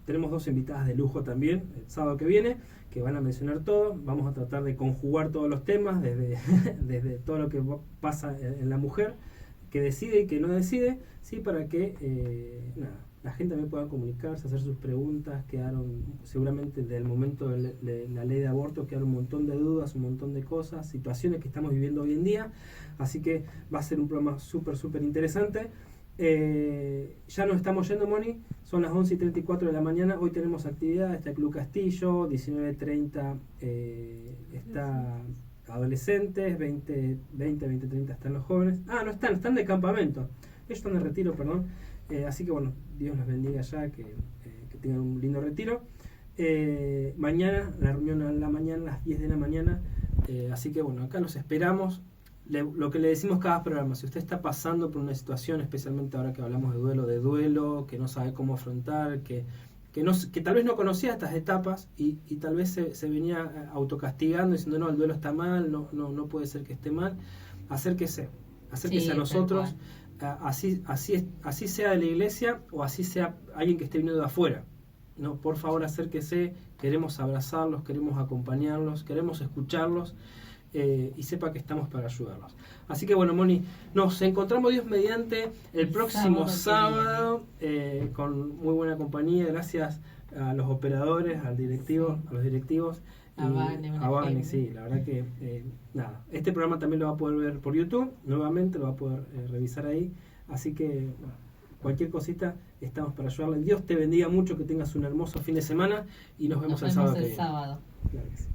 tenemos 2 invitadas de lujo también el sábado que viene, que van a mencionar todo. Vamos a tratar de conjugar todos los temas, desde todo lo que pasa en la mujer, que decide y que no decide, sí, para que la gente también pueda comunicarse, hacer sus preguntas. Quedaron, seguramente desde el momento de la ley de aborto, quedaron un montón de dudas, un montón de cosas, situaciones que estamos viviendo hoy en día, así que va a ser un programa súper interesante. Ya nos estamos yendo, Moni, son las 11:34 de la mañana. Hoy tenemos actividad, está el Club Castillo, 19:30 está adolescentes, 20:30 están los jóvenes. No están de campamento, ellos están de retiro, perdón. Así que bueno, Dios los bendiga ya, que tengan un lindo retiro. Mañana, la reunión a la mañana, a las 10 de la mañana, así que bueno, acá los esperamos. Lo que le decimos cada programa, si usted está pasando por una situación, especialmente ahora que hablamos de duelo, que no sabe cómo afrontar, que tal vez no conocía estas etapas y tal vez se venía autocastigando diciendo no, el duelo está mal, no puede ser que esté mal, acérquese a nosotros, así sea de la iglesia o así sea alguien que esté viniendo de afuera, no, por favor acérquese, queremos abrazarlos, queremos acompañarlos, queremos escucharlos. Y sepa que estamos para ayudarlos. Así que bueno, Moni, nos encontramos Dios mediante el próximo sábado con muy buena compañía. Gracias a los operadores, a los directivos,
a Vane,
sí, la verdad que nada, este programa también lo va a poder ver por YouTube, nuevamente lo va a poder revisar ahí, así que bueno, cualquier cosita estamos para ayudarle. Dios te bendiga mucho, que tengas un hermoso fin de semana y nos vemos el sábado.
Sábado.
Claro que sí.